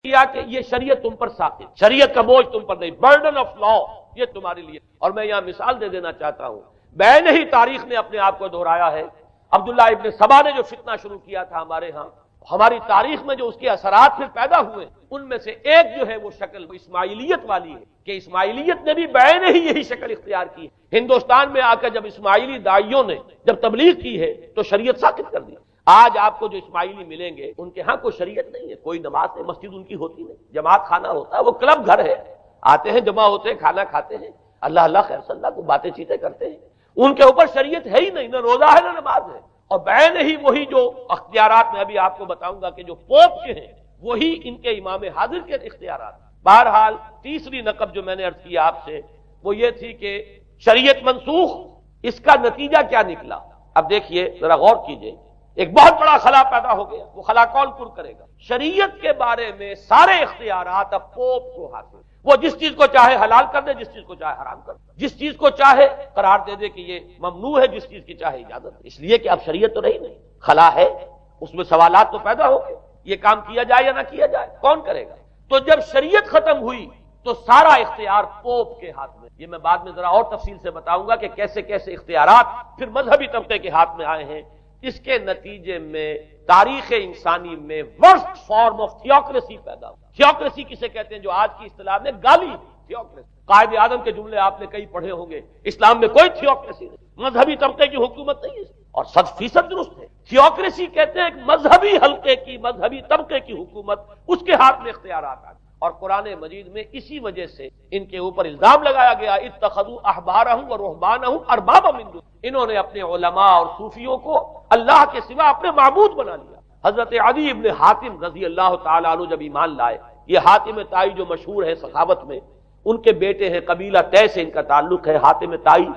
کیا کہ یہ شریعت تم پر ساقط، شریعت کا بوجھ تم پر نہیں، برڈن آف لا یہ تمہارے لیے۔ اور میں یہاں مثال دے دینا چاہتا ہوں، بین ہی تاریخ نے اپنے آپ کو دہرایا ہے۔ عبداللہ ابن سبا نے جو فتنہ شروع کیا تھا ہمارے ہاں، ہماری تاریخ میں جو اس کے اثرات پھر پیدا ہوئے، ان میں سے ایک جو ہے وہ شکل اسماعیلیت والی ہے، کہ اسماعیلیت نے بھی بین ہی یہی شکل اختیار کی۔ ہندوستان میں آ کر جب اسماعیلی داعیوں نے جب تبلیغ کی ہے تو شریعت ساقط کر دی۔ آج آپ کو جو اسماعیلی ملیں گے ان کے ہاں کوئی شریعت نہیں ہے، کوئی نماز نہیں، مسجد ان کی ہوتی نہیں، جماعت خانہ ہوتا ہے، وہ کلب گھر ہے، آتے ہیں، جمع ہوتے ہیں، کھانا کھاتے ہیں، اللہ اللہ خیر صلی اللہ کو باتیں چیتیں کرتے ہیں، ان کے اوپر شریعت ہے ہی نہیں، نہ روزہ ہے نہ نماز ہے۔ اور بین ہی وہی جو اختیارات میں ابھی آپ کو بتاؤں گا کہ جو پوپ کے ہیں وہی ان کے امام حاضر کے اختیارات۔ بہرحال تیسری نقب جو میں نے عرض کیا آپ سے وہ یہ تھی کہ شریعت منسوخ، اس کا نتیجہ کیا نکلا؟ اب دیکھیے ذرا غور کیجئے، ایک بہت بڑا خلا پیدا ہو گیا، وہ خلا کون پر کرے گا؟ شریعت کے بارے میں سارے اختیارات اب پوپ کو حاصل، وہ جس چیز کو چاہے حلال کر دے، جس چیز کو چاہے حرام کر دے، جس چیز کو چاہے قرار دے دے کہ یہ ممنوع ہے، جس چیز کی چاہے اجازت دے، اس لیے کہ اب شریعت تو رہی نہیں، خلا ہے، اس میں سوالات تو پیدا ہو گئے، یہ کام کیا جائے یا نہ کیا جائے، کون کرے گا؟ تو جب شریعت ختم ہوئی تو سارا اختیار پوپ کے ہاتھ میں۔ یہ میں بعد میں ذرا اور تفصیل سے بتاؤں گا کہ کیسے کیسے اختیارات پھر مذہبی طبقے کے ہاتھ میں آئے ہیں۔ اس کے نتیجے میں تاریخ انسانی میں ورسٹ فارم آف تھیوکریسی پیدا ہوا۔ تھیوکریسی کسے کہتے ہیں؟ جو آج کی اصطلاح میں گالی تھیوکریسی۔ قائد اعظم کے جملے آپ نے کئی پڑھے ہوں گے، اسلام میں کوئی تھیوکریسی نہیں، مذہبی طبقے کی حکومت نہیں ہے، اور 100% درست ہے۔ تھیوکریسی کہتے ہیں ایک مذہبی حلقے کی، مذہبی طبقے کی حکومت، اس کے ہاتھ میں اختیارات آ گئے۔ اور قرآن مجید میں اسی وجہ سے ان کے اوپر الزام لگایا گیا، اتخذوا احبارهم ورهبانهم اربابا من دون، انہوں نے اپنے علماء اور صوفیوں کو اللہ کے سوا اپنے معبود بنا لیا۔ حضرت عدی ابن حاتم رضی اللہ تعالیٰ عنہ جب ایمان لائے، یہ حاتم طائی جو مشہور ہے سخاوت میں، ان کے بیٹے ہیں، قبیلہ طے سے ان کا تعلق ہے، حاتم طائی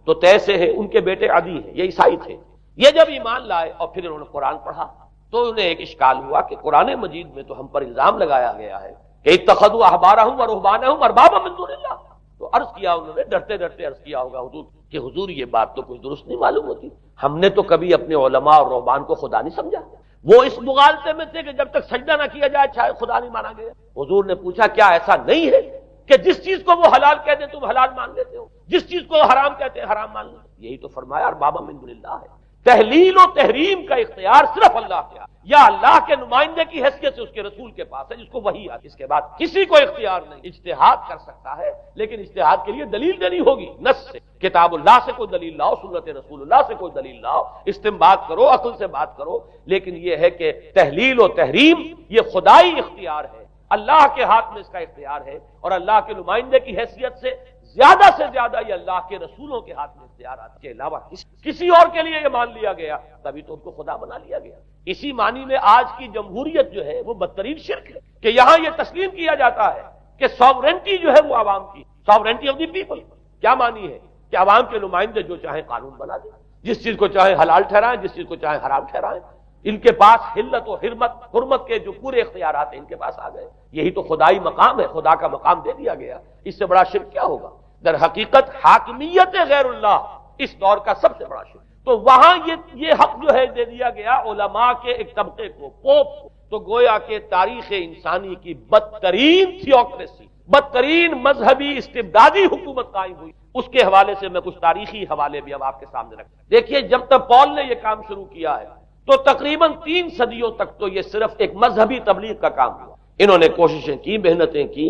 تو طے سے ہے، ان کے بیٹے عدی ہیں، یہ عیسائی تھے۔ یہ جب ایمان لائے اور پھر انہوں نے قرآن پڑھا تو انہیں ایک اشکال ہوا کہ قرآن مجید میں تو ہم پر الزام لگایا گیا ہے کہ اتخذوا احبارهم ورهبانهم اربابا من دون اللہ، تو عرض کیا انہوں نے، ڈرتے ڈرتے عرض کیا ہوگا حضور کہ حضور یہ بات تو کچھ درست نہیں معلوم ہوتی، ہم نے تو کبھی اپنے علماء اور رہبان کو خدا نہیں سمجھا، وہ اس مغالطے میں تھے کہ جب تک سجدہ نہ کیا جائے شاید خدا نہیں مانا گیا۔ حضور نے پوچھا کیا ایسا نہیں ہے کہ جس چیز کو وہ حلال کہتے ہیں تم حلال مان لیتے ہو، جس چیز کو حرام کہتے ہیں حرام مان لیتے ہو؟ یہی تو فرمایا اربابا من دون اللہ ہے۔ تحلیل و تحریم کا اختیار صرف اللہ کے ہاتھ، یا اللہ کے نمائندے کی حیثیت سے اس کے رسول کے پاس ہے، جس کو وحی آتی، اس کے بعد کسی کو اختیار نہیں۔ اجتہاد کر سکتا ہے لیکن اجتہاد کے لیے دلیل دینی ہوگی، نص سے، کتاب اللہ سے کوئی دلیل لاؤ، سنت رسول اللہ سے کوئی دلیل لاؤ، استنباط کرو، عقل سے بات کرو، لیکن یہ ہے کہ تحلیل و تحریم یہ خدائی اختیار ہے، اللہ کے ہاتھ میں اس کا اختیار ہے، اور اللہ کے نمائندے کی حیثیت سے زیادہ سے زیادہ یہ اللہ کے رسولوں کے ہاتھ میں اختیارات کے علاوہ کسی اور کے لیے یہ مان لیا گیا، تبھی تو ان کو خدا بنا لیا گیا۔ اسی معنی میں آج کی جمہوریت جو ہے وہ بدترین شرک ہے کہ یہاں یہ تسلیم کیا جاتا ہے کہ ساورنٹی جو ہے وہ عوام کی، ساورنٹی آف دی پیپل۔ کیا معنی ہے کہ عوام کے نمائندے جو چاہیں قانون بنا دیں، جس چیز کو چاہیں حلال ٹھہرائیں، جس چیز کو چاہیں حرام ٹھہرائیں، ان کے پاس حلت و حرمت کے جو پورے اختیارات ہیں ان کے پاس آ گئے۔ یہی تو خدائی مقام ہے، خدا کا مقام دے دیا گیا، اس سے بڑا شرک کیا ہوگا؟ در حقیقت حاکمیت غیر اللہ اس دور کا سب سے بڑا شرک۔ تو وہاں یہ حق جو ہے دے دیا گیا علماء کے ایک طبقے کو، پوپ کو، تو گویا کہ تاریخ انسانی کی بدترین تھیوکریسی، بدترین مذہبی استبدادی حکومت قائم ہوئی۔ اس کے حوالے سے میں کچھ تاریخی حوالے بھی اب آپ کے سامنے رکھتا ہوں۔ دیکھیے جب تک پال نے یہ کام شروع کیا ہے تو تقریباً 3 صدیوں تک تو یہ صرف ایک مذہبی تبلیغ کا کام ہوا۔ انہوں نے کوششیں کی، محنتیں کی،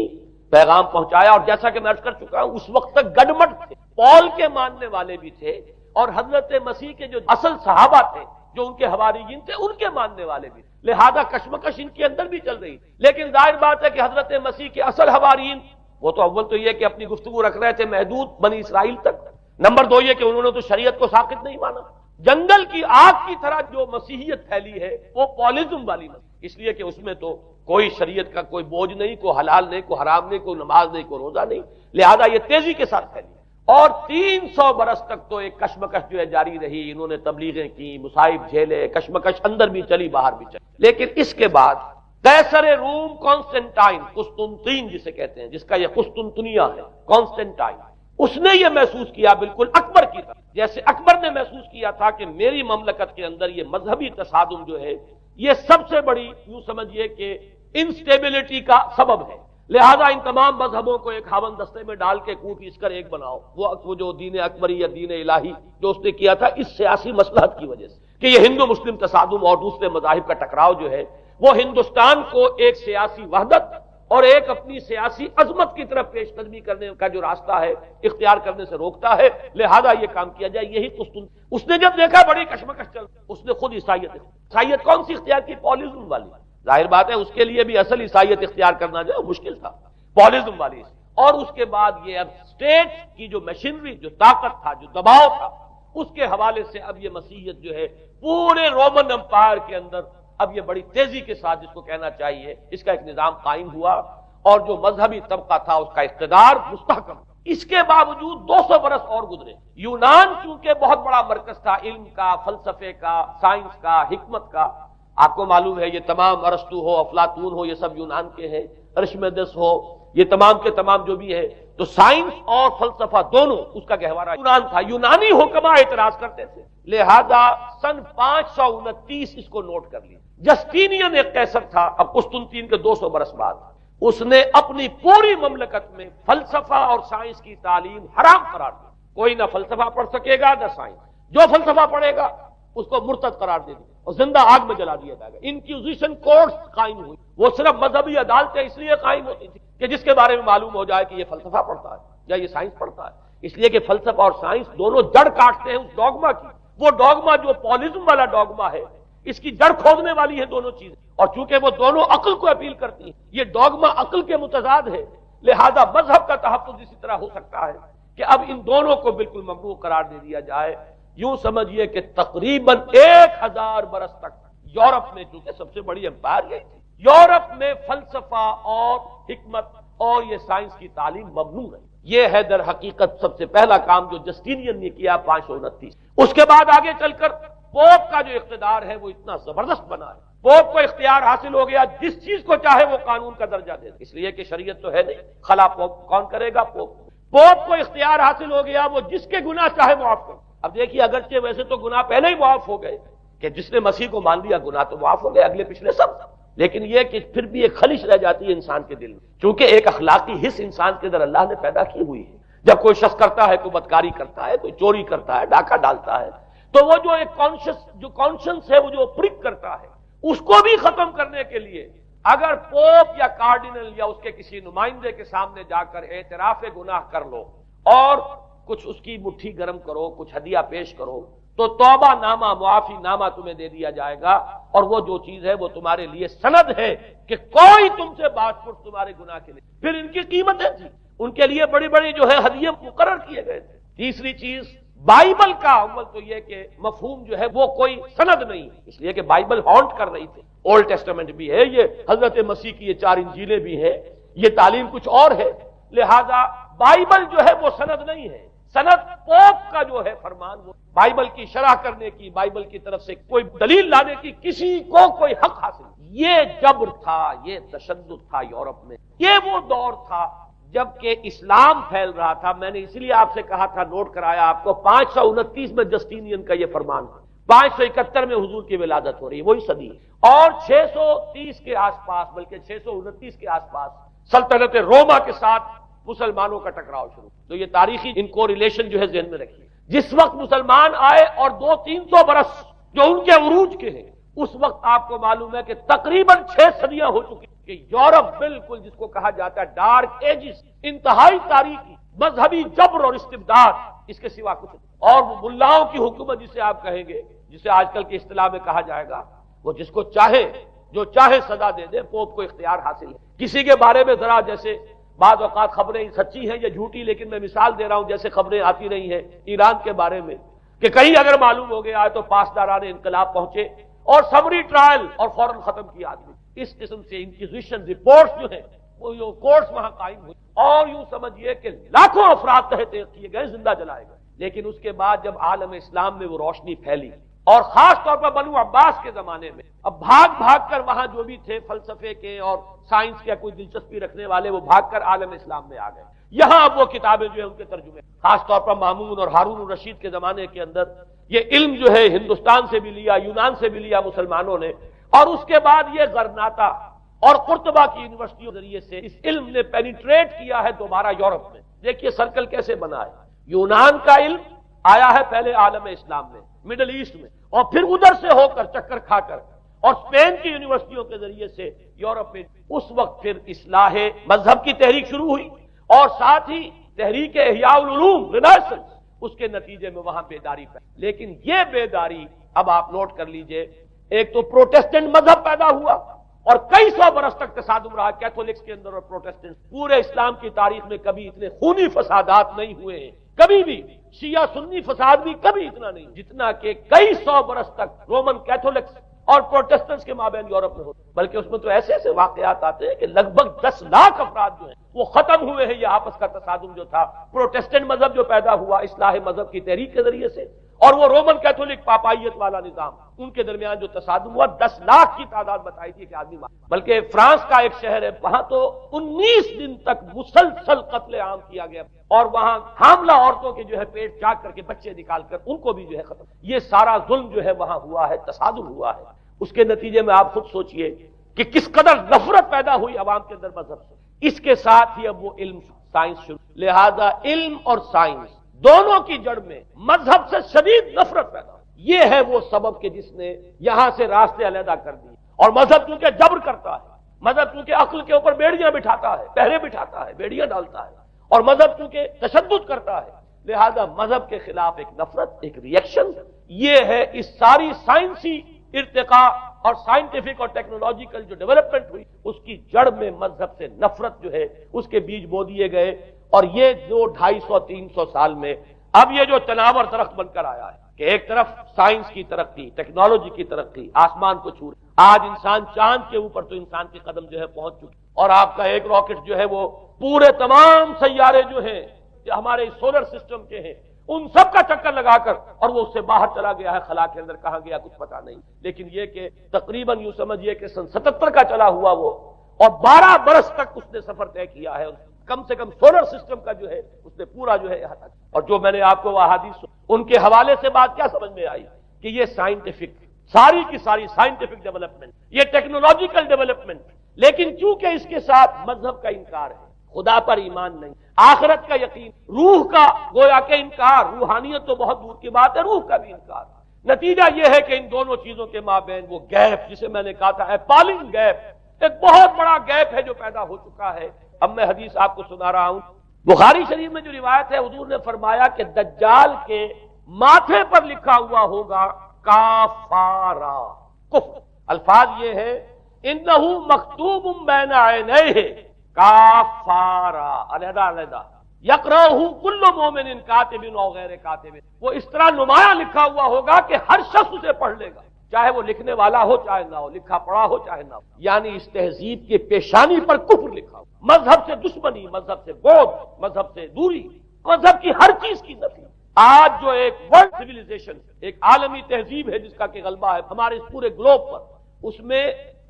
پیغام پہنچایا، اور جیسا کہ میں عرض کر چکا ہوں اس وقت تک گڈمٹ تھے، پال کے ماننے والے بھی تھے اور حضرت مسیح کے جو اصل صحابہ تھے جو ان کے حواریین تھے ان کے ماننے والے بھی، لہذا کشمکش ان کے اندر بھی چل رہی۔ لیکن ظاہر بات ہے کہ حضرت مسیح کے اصل حواریین وہ تو اول تو یہ کہ اپنی گفتگو رکھ رہے تھے محدود بنی اسرائیل تک، نمبر 2 یہ کہ انہوں نے تو شریعت کو ساقط نہیں مانا، جنگل کی آگ کی طرح جو مسیحیت پھیلی ہے وہ پالزم والی مسیح، اس لیے کہ اس میں تو کوئی شریعت کا کوئی بوجھ نہیں، کوئی حلال نہیں، کوئی حرام نہیں، کوئی نماز نہیں، کوئی روزہ نہیں، لہذا یہ تیزی کے ساتھ پھیلی اور 300 برس تک تو ایک کشمکش جو ہے جاری رہی۔ انہوں نے تبلیغیں کی، مصائب جھیلے، کشمکش اندر بھی چلی باہر بھی چلی، لیکن اس کے بعد قیصر روم کانسٹنٹائن، قسطنطین جسے کہتے ہیں، جس کا یہ قسطنطنیہ ہے، کانسٹنٹائن، اس نے یہ محسوس کیا بالکل اکبر کی طرح، جیسے اکبر نے محسوس کیا تھا کہ میری مملکت کے اندر یہ مذہبی تصادم جو ہے یہ سب سے بڑی، یوں سمجھیے کہ انسٹیبلٹی کا سبب ہے، لہذا ان تمام مذہبوں کو ایک ہاون دستے میں ڈال کے کوٹ پیس کر ایک بناؤ۔ وہ جو دین اکبری یا دین الہی جو اس نے کیا تھا اس سیاسی مصلحت کی وجہ سے کہ یہ ہندو مسلم تصادم اور دوسرے مذاہب کا ٹکراؤ جو ہے وہ ہندوستان کو ایک سیاسی وحدت اور ایک اپنی سیاسی عظمت کی طرف پیش قدمی کرنے کا جو راستہ ہے اختیار کرنے سے روکتا ہے، لہذا یہ کام کیا جائے۔ یہی قسطنطنیہ اس نے جب دیکھا بڑی کشمکش چل، اس نے خود عیسائیت کون سی اختیار کی؟ پالیزم والی۔ ظاہر بات ہے اس کے لیے بھی اصل عیسائیت اختیار کرنا جو ہے مشکل تھا، پالیزم والی۔ اور اس کے بعد یہ اب اسٹیٹ کی جو مشینری، جو طاقت تھا، جو دباؤ تھا، اس کے حوالے سے اب یہ مسیحیت جو ہے پورے رومن امپائر کے اندر اب یہ بڑی تیزی کے ساتھ جس کو کہنا چاہیے اس کا ایک نظام قائم ہوا، اور جو مذہبی طبقہ تھا اس کا اقتدار مستحکم۔ اس کے باوجود 200 برس اور گزرے۔ یونان چونکہ بہت بڑا مرکز تھا علم کا، فلسفے کا، سائنس کا، حکمت کا، آپ کو معلوم ہے یہ تمام ارسطو ہو، افلاطون ہو، یہ سب یونان کے ہیں، ارشمیدس ہو، یہ تمام کے تمام جو بھی ہے، تو سائنس اور فلسفہ دونوں اس کا گہوارہ یونان تھا۔ یونانی حکماء اعتراض کرتے تھے، لہذا سن 529 اس کو نوٹ کر لیا۔ جسٹینین ایک قیصر تھا، اب قسطنطین کے 200 برس بعد اس نے اپنی پوری مملکت میں فلسفہ اور سائنس کی تعلیم حرام قرار دی۔ کوئی نہ فلسفہ پڑھ سکے گا نہ سائنس، جو فلسفہ پڑھے گا اس کو مرتد قرار دے دیا اور زندہ آگ میں جلا دیا جائے گا۔ انکوزیشن کورٹس قائم ہوئی، وہ صرف مذہبی عدالتیں اس لیے قائم ہوتی تھی کہ جس کے بارے میں معلوم ہو جائے کہ یہ فلسفہ پڑھتا ہے یا یہ سائنس پڑھتا ہے، اس لیے کہ فلسفہ اور سائنس دونوں جڑ کاٹتے ہیں اس ڈوگما کی۔ وہ ڈوگما جو پالیزم والا ڈوگما ہے، اس کی جڑ کھودنے والی ہے دونوں چیزیں، اور چونکہ وہ دونوں عقل کو اپیل کرتی ہیں، یہ ڈوگما عقل کے متضاد ہے، لہذا مذہب کا تحفظ اسی طرح ہو سکتا ہے کہ اب ان دونوں کو بالکل ممنوع قرار دے دیا جائے۔ یوں سمجھیے کہ تقریباً 1000 برس تک یورپ میں، چونکہ سب سے بڑی امپائر یہی تھی، یورپ میں فلسفہ اور حکمت اور یہ سائنس کی تعلیم ممنوع ہے۔ یہ ہے در حقیقت سب سے پہلا کام جو جسٹینین نے کیا 529۔ اس کے بعد آگے چل کر پوپ کا جو اقتدار ہے وہ اتنا زبردست بنا ہے، پوپ کو اختیار حاصل ہو گیا، جس چیز کو چاہے وہ قانون کا درجہ دے، اس لیے کہ شریعت تو ہے نہیں، خلا پوپ کون کرے گا؟ پوپ کو اختیار حاصل ہو گیا، وہ جس کے گناہ چاہے معاف کرے۔ اب دیکھیے اگرچہ ویسے تو گناہ پہلے ہی معاف ہو گئے کہ جس نے مسیح کو مان لیا گناہ تو معاف ہو گئے اگلے پچھلے سب، لیکن یہ کہ پھر بھی ایک خلش رہ جاتی ہے انسان کے دل میں، چونکہ ایک اخلاقی حص انسان کے اندر اللہ نے پیدا کی ہوئی ہے۔ جب کوئی شخص کرتا ہے، کوئی بدکاری کرتا ہے، کوئی چوری کرتا ہے، ڈاکہ ڈالتا ہے، تو وہ جو ایک کانشنس ہے، وہ جو پرک کرتا ہے، اس کو بھی ختم کرنے کے لیے اگر پوپ یا کارڈینل یا اس کے کسی نمائندے کے سامنے جا کر اعتراف گناہ کر لو اور کچھ اس کی مٹھی گرم کرو، کچھ ہدیہ پیش کرو، تو توبہ نامہ، معافی نامہ تمہیں دے دیا جائے گا، اور وہ جو چیز ہے وہ تمہارے لیے سند ہے کہ کوئی تم سے بات پرس تمہارے گناہ کے لیے۔ پھر ان کی قیمتیں تھی، ان کے لیے بڑی بڑی جو ہے ہدیے مقرر کیے گئے تھے۔ تیسری چیز بائبل کا اول تو یہ کہ مفہوم جو ہے وہ کوئی سند نہیں، اس لیے کہ بائبل ہانٹ کر رہی تھی، اولڈ ٹیسٹمنٹ بھی ہے، یہ حضرت مسیح کی یہ 4 انجیلیں بھی ہیں، یہ تعلیم کچھ اور ہے، لہذا بائبل جو ہے وہ سند نہیں ہے۔ سند پوپ کا جو ہے فرمان، وہ بائبل کی شرح کرنے کی، بائبل کی طرف سے کوئی دلیل لانے کی کسی کو کوئی حق حاصل نہیں۔ یہ جبر تھا، یہ تشدد تھا یورپ میں، یہ وہ دور تھا جبکہ اسلام پھیل رہا تھا۔ میں نے اسی لیے آپ سے کہا تھا، نوٹ کرایا آپ کو، 529 میں جسٹینین کا یہ فرمان ہے، 571 میں حضور کی ولادت ہو رہی ہے، وہی صدی ہے، اور 630 کے آس پاس، بلکہ 629 کے آس پاس سلطنت روما کے ساتھ مسلمانوں کا ٹکراؤ شروع۔ تو یہ تاریخی ان کو ریلیشن جو ہے ذہن میں رکھیے، جس وقت مسلمان آئے اور 200-300 برس جو ان کے عروج کے ہیں، اس وقت آپ کو معلوم ہے کہ تقریباً 6 صدیاں ہو چکی کہ یورپ بالکل جس کو کہا جاتا ہے ڈارک ایجز، انتہائی تاریخی مذہبی جبر اور استبداد، اس کے سوا کچھ نہیں۔ اور وہ ملاؤں کی حکومت جسے آپ کہیں گے، جسے آج کل کی اصطلاح میں کہا جائے گا، وہ جس کو چاہے جو چاہے سزا دے دے، پوپ کو اختیار حاصل ہے۔ کسی کے بارے میں ذرا جیسے بعض اوقات خبریں سچی ہیں یا جھوٹی، لیکن میں مثال دے رہا ہوں جیسے خبریں آتی رہی ہیں ایران کے بارے میں کہ کہیں اگر معلوم ہو گیا ہے تو پاسداران انقلاب پہنچے اور سمری ٹرائل اور فوراً ختم کیا آدمی۔ اس قسم سے انکوزیشن رپورٹس جو ہیں وہ جو کورٹس وہاں قائم ہوئی، اور یوں سمجھیے کہ لاکھوں افراد تحت کیے گئے، زندہ جلائے گئے۔ لیکن اس کے بعد جب عالم اسلام میں وہ روشنی پھیلی، اور خاص طور پر بنو عباس کے زمانے میں، اب بھاگ بھاگ کر وہاں جو بھی تھے فلسفے کے اور سائنس کے کوئی دلچسپی رکھنے والے، وہ بھاگ کر عالم اسلام میں آ گئے۔ یہاں اب وہ کتابیں جو ہیں ان کے ترجمے، خاص طور پر مامون اور ہارون الرشید کے زمانے کے اندر، یہ علم جو ہے ہندوستان سے بھی لیا، یونان سے بھی لیا مسلمانوں نے، اور اس کے بعد یہ غرناطہ اور قرطبہ کی یونیورسٹی کے ذریعے سے اس علم نے پینیٹریٹ کیا ہے دوبارہ یورپ میں. دیکھیے سرکل کیسے بنا ہے. یونان کا علم آیا ہے پہلے عالم اسلام میں، مڈل ایسٹ میں، اور پھر ادھر سے ہو کر چکر کھا کر اور اسپین کی یونیورسٹیوں کے ذریعے سے یورپ میں. اس وقت پھر اصلاح مذہب کی تحریک شروع ہوئی اور ساتھ ہی تحریک احیاء العلوم رینیسنس، اس کے نتیجے میں وہاں بیداری پہ. لیکن یہ بیداری اب آپ نوٹ کر لیجئے، ایک تو پروٹیسٹنٹ مذہب پیدا ہوا اور کئی سو برس تک تصادم رہا کیتھولکس کے اندر اور پروٹیسٹنٹ. پورے اسلام کی تاریخ میں کبھی اتنے خونی فسادات نہیں ہوئے ہیں، کبھی بھی شیعہ سنی فساد بھی کبھی اتنا نہیں جتنا کہ کئی سو برس تک رومن کیتھولکس اور پروٹیسٹنٹس کے مابین یورپ میں ہوتے. بلکہ اس میں تو ایسے ایسے واقعات آتے ہیں کہ لگ بھگ 10 لاکھ افراد جو ہیں وہ ختم ہوئے ہیں. یہ آپس کا تصادم جو تھا، پروٹیسٹنٹ مذہب جو پیدا ہوا اصلاح مذہب کی تحریک کے ذریعے سے، اور وہ رومن کیتھولک پاپائیت والا نظام، ان کے درمیان جو تصادم ہوا 10 لاکھ کی تعداد بتائی تھی کہ آدمی. بلکہ فرانس کا ایک شہر ہے، وہاں تو 19 دن تک مسلسل قتل عام کیا گیا، اور وہاں حاملہ عورتوں کے جو ہے پیٹ چاک کر کے بچے نکال کر ان کو بھی جو ہے ختم. یہ سارا ظلم جو ہے وہاں ہوا ہے، تصادم ہوا ہے. اس کے نتیجے میں آپ خود سوچئے کہ کس قدر نفرت پیدا ہوئی عوام کے اندر مذہب سے. اس کے ساتھ ہی اب وہ علم سائنس شروع. لہذا علم اور سائنس دونوں کی جڑ میں مذہب سے شدید نفرت پیدا ہوئی. یہ ہے وہ سبب کہ جس نے یہاں سے راستے علیحدہ کر دیے. اور مذہب کیونکہ جبر کرتا ہے، مذہب کیونکہ عقل کے اوپر بیڑیاں بٹھاتا ہے، پہرے بٹھاتا ہے، بیڑیاں ڈالتا ہے، اور مذہب کیونکہ تشدد کرتا ہے، لہذا مذہب کے خلاف ایک نفرت، ایک ریئیکشن. یہ ہے اس ساری سائنسی ارتقاء اور سائنٹیفک اور ٹیکنالوجیکل جو ڈیولپمنٹ ہوئی، اس کی جڑ میں مذہب سے نفرت جو ہے اس کے بیج بو دیے گئے. اور یہ جو 250-300 سال میں اب یہ جو تناور درخت بن کر آیا ہے کہ ایک طرف سائنس کی ترقی، ٹیکنالوجی کی ترقی، آسمان کو چھو رہی. آج انسان چاند کے اوپر تو انسان کے قدم جو ہے پہنچ چکی، اور آپ کا ایک راکٹ جو ہے وہ پورے تمام سیارے جو ہیں جو ہمارے سولر سسٹم کے ہیں ان سب کا چکر لگا کر اور وہ اس سے باہر چلا گیا ہے خلا کے اندر. کہاں گیا کچھ پتا نہیں. لیکن یہ کہ تقریباً یوں سمجھیے کہ سن 77 کا چلا ہوا وہ، اور 12 برس تک اس نے سفر طے کیا ہے. کم سے کم سولر سسٹم کا جو ہے اس نے پورا جو ہے یہاں تک. اور جو میں نے آپ کو احادیث ان کے حوالے سے بات کیا سمجھ میں آئی کہ یہ سائنٹیفک، ساری کی ساری سائنٹیفک ڈیولپمنٹ، یہ ٹیکنالوجیکل ڈیولپمنٹ، لیکن چونکہ اس کے ساتھ مذہب کا انکار ہے، خدا پر ایمان نہیں، آخرت کا یقین، روح کا گویا کہ انکار، روحانیت تو بہت دور کی بات ہے، روح کا بھی انکار. نتیجہ یہ ہے کہ ان دونوں چیزوں کے مابین وہ گیپ جسے میں نے کہا تھا ایپالنگ گیپ، ایک بہت بڑا گیپ ہے جو پیدا ہو چکا ہے. اب میں حدیث آپ کو سنا رہا ہوں. بخاری شریف میں جو روایت ہے، حضور نے فرمایا کہ دجال کے ماتھے پر لکھا ہوا ہوگا کافارا، کفر. الفاظ یہ ہے انہو مکتوب بین عینیہ کافارا، علیحدہ علیحدہ، یقرأہ کل مومن کاتب او غیر کاتب. وہ اس طرح نمایاں لکھا ہوا ہوگا کہ ہر شخص اسے پڑھ لے گا، چاہے وہ لکھنے والا ہو چاہے نہ ہو، لکھا پڑھا ہو چاہے نہ ہو. یعنی اس تہذیب کے پیشانی پر کفر لکھا ہو. مذہب سے دشمنی، مذہب سے بغض، مذہب سے دوری، مذہب کی ہر چیز کی نفی. آج جو ایک ورلڈ سیویلائزیشن، ایک عالمی تہذیب ہے جس کا کہ غلبہ ہے ہمارے اس پورے گلوب پر، اس میں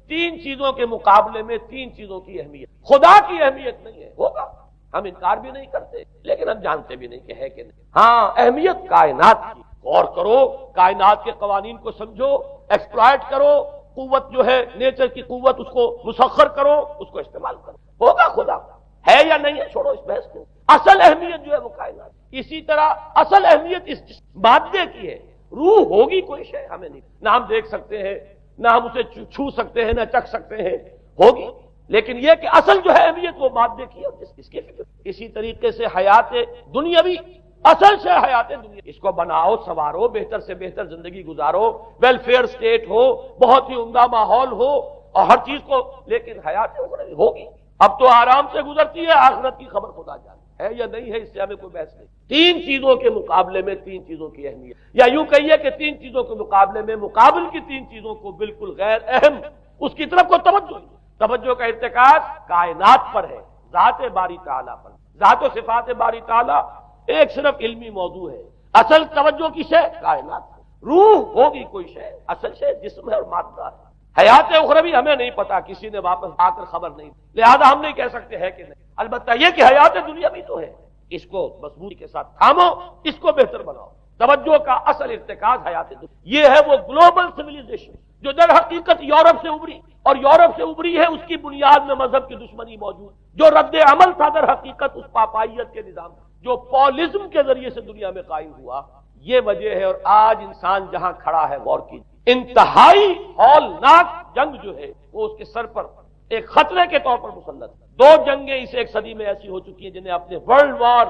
3 چیزوں کے مقابلے میں 3 چیزوں کی اہمیت. خدا کی اہمیت نہیں ہے، ہوگا، ہم انکار بھی نہیں کرتے، لیکن ہم جانتے بھی نہیں کہ ہے کہ نہیں. ہاں اہمیت کائنات کی، غور کرو، کائنات کے قوانین کو سمجھو، ایکسپلائٹ کرو، قوت جو ہے نیچر کی قوت اس کو مسخر کرو، اس کو استعمال کرو. ہوگا خدا ہے یا نہیں ہے، چھوڑو اس بحث کو. اصل اہمیت جو ہے وہ کائنات. اسی طرح اصل اہمیت اس مادے کی ہے. روح ہوگی کوئی شے ہمیں نہیں، نہ ہم دیکھ سکتے ہیں، نہ ہم اسے چھو سکتے ہیں، نہ چکھ سکتے ہیں، ہوگی. لیکن یہ کہ اصل جو ہے اہمیت وہ مادے کی ہے، اس کی فکر. اسی طریقے سے حیات دنیاوی، اصل سے حیات دنیا، اس کو بناؤ، سنوارو، بہتر سے بہتر زندگی گزارو، ویلفیئر سٹیٹ ہو، بہت ہی عمدہ ماحول ہو اور ہر چیز کو، لیکن حیات ہوگی. اب تو آرام سے گزرتی ہے، آخرت کی خبر خدا جانے ہے یا نہیں ہے، اس سے ہمیں کوئی بحث نہیں. 3 چیزوں کے مقابلے میں 3 چیزوں کی اہمیت، یا یوں کہیے کہ 3 چیزوں کے مقابلے میں مقابل کی 3 چیزوں کو بالکل غیر اہم، اس کی طرف کو توجہ کا ارتکاز کائنات پر ہے، ذات باری تعالیٰ پر. ذات و صفات باری تعالیٰ ایک صرف علمی موضوع ہے، اصل توجہ کی شے کائنات ہے. روح ہوگی کوئی شے، اصل شے جسم ہے اور مادہ ہے. حیات اخروی ہمیں نہیں پتا، کسی نے واپس آ کر خبر نہیں، لہذا ہم نہیں کہہ سکتے ہے کہ نہیں. البتہ یہ کہ حیات دنیا بھی تو ہے، اس کو مضبوطی کے ساتھ تھامو، اس کو بہتر بناؤ. توجہ کا اصل ارتکاز حیات دنیا یہ ہے، وہ گلوبل سویلائزیشن جو در حقیقت یورپ سے ابری، اور یورپ سے ابری ہے، اس کی بنیاد میں مذہب کی دشمنی موجود، جو رد عمل تھا در حقیقت اس پاپائیت کے نظام جو پولزم کے ذریعے سے دنیا میں قائم ہوا، یہ وجہ ہے۔ اور آج انسان جہاں کھڑا ہے غور کیجیے، انتہائی ہولناک جنگ جو ہے وہ اس کے سر پر ایک خطرے کے طور پر مسلط ہے۔ دو جنگیں اس ایک صدی میں ایسی ہو چکی ہیں جنہیں اپنے ورلڈ وار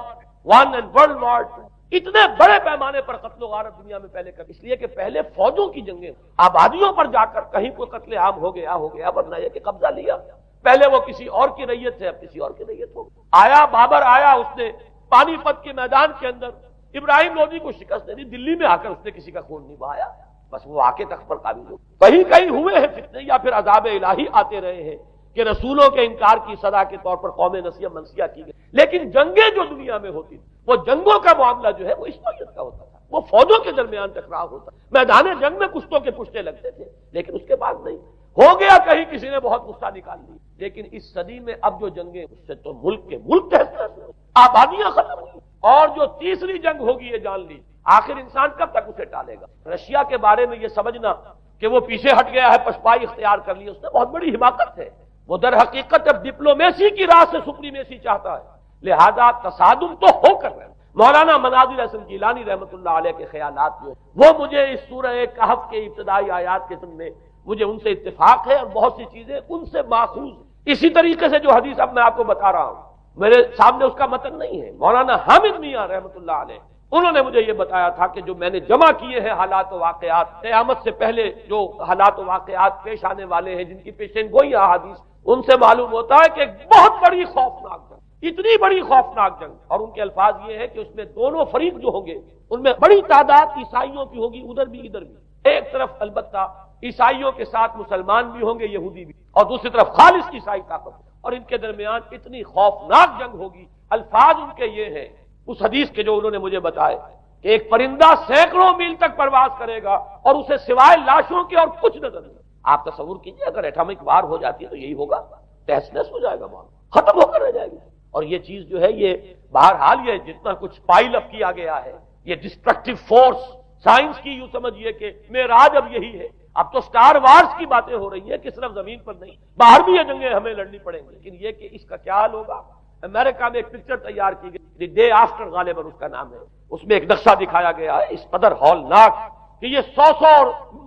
1 اور ورلڈ وار 2 اتنے بڑے پیمانے پر قتل و غارت دنیا میں پہلے کر، اس لیے کہ پہلے فوجوں کی جنگیں آبادیوں پر جا کر کہیں کوئی قتل عام ہو گیا ورنہ یہ کہ قبضہ لیا، پہلے وہ کسی اور کی ریت ہے، اب کسی اور کی ریت ہو آیا۔ بابر آیا، اس نے پانی پت کے میدان کے اندر ابراہیم لودھی کو شکست دے دی، دلی میں آ کر اس نے کسی کا خون نہیں بہایا، بس وہ آ کے تخت پر قابل ہو۔ کہیں کہیں ہوئے ہیں فتنے یا پھر عذاب الہی آتے رہے ہیں کہ رسولوں کے انکار کی سزا کے طور پر قوم نسیہ منسیہ کی گئی، لیکن جنگیں جو دنیا میں ہوتی وہ جنگوں کا معاملہ جو ہے وہ اس نوعیت کا ہوتا تھا، وہ فوجوں کے درمیان ٹکراؤ ہوتا، میدان جنگ میں کشتوں کے پشتے لگتے تھے، لیکن اس کے بعد نہیں ہو گیا، کہیں کسی نے بہت غصہ نکال لی، لیکن اس صدی میں اب جو جنگیں اس سے تو ملک کے ملک تحس آبادیاں ختم ہوئی، اور جو تیسری جنگ ہوگی یہ جان لی، آخر انسان کب تک اسے ٹالے گا؟ رشیا کے بارے میں یہ سمجھنا کہ وہ پیچھے ہٹ گیا ہے، پشپائی اختیار کر لی، اس نے بہت بڑی حماقت ہے، وہ در حقیقت اب ڈپلومیسی کی راہ سے سپریمیسی چاہتا ہے، لہذا تصادم تو ہو کر رہے ہیں۔ مولانا مناظر حسن گیلانی رحمۃ اللہ علیہ کے خیالات جو وہ مجھے اس سورہ کہف کے ابتدائی آیات کے سن میں مجھے ان سے اتفاق ہے، اور بہت سی چیزیں ان سے ماخوذ، اسی طریقے سے جو حدیث اب میں آپ کو بتا رہا ہوں میرے سامنے اس کا متن نہیں ہے، مولانا حامد میاں رحمۃ اللہ علیہ انہوں نے مجھے یہ بتایا تھا کہ جو میں نے جمع کیے ہیں حالات و واقعات، قیامت سے پہلے جو حالات و واقعات پیش آنے والے ہیں جن کی پیشین گوئی احادیث، ان سے معلوم ہوتا ہے کہ ایک بہت بڑی خوفناک جنگ، اتنی بڑی خوفناک جنگ، اور ان کے الفاظ یہ ہے کہ اس میں دونوں فریق جو ہوں گے ان میں بڑی تعداد عیسائیوں کی ہوگی، ادھر بھی ادھر بھی، ایک طرف البتہ عیسائیوں کے ساتھ مسلمان بھی ہوں گے، یہودی بھی، اور دوسری طرف خالص عیسائی طاقت، اور ان کے درمیان اتنی خوفناک جنگ ہوگی۔ الفاظ ان کے یہ ہیں اس حدیث کے جو انہوں نے مجھے بتائے کہ ایک پرندہ سینکڑوں میل تک پرواز کرے گا اور اسے سوائے لاشوں کے اور کچھ نظر نہیں۔ آپ تصور کیجئے اگر ایٹمک وار ہو جاتی ہے تو یہی ہوگا، تہس نہس ہو جائے گا، معاملہ ختم ہو کر رہ جائے گی۔ اور یہ چیز جو ہے یہ بہرحال یہ جتنا کچھ پائل اپ کیا گیا ہے، یہ ڈسٹرکٹیو فورس سائنس کی یوں سمجھیے کہ معراج اب یہی ہے۔ اب تو سٹار وارز کی باتیں ہو رہی ہیں کہ صرف زمین پر نہیں، باہر بھی یہ جنگیں ہمیں لڑنی پڑیں گی، لیکن یہ کہ اس کا کیا حال ہوگا۔ امریکہ میں ایک پکچر تیار کی گئی، دی ڈے آفٹر غالباً اس کا نام ہے، اس میں ایک نقشہ دکھایا گیا ہے اس قدر ہولناک کہ یہ 100 اور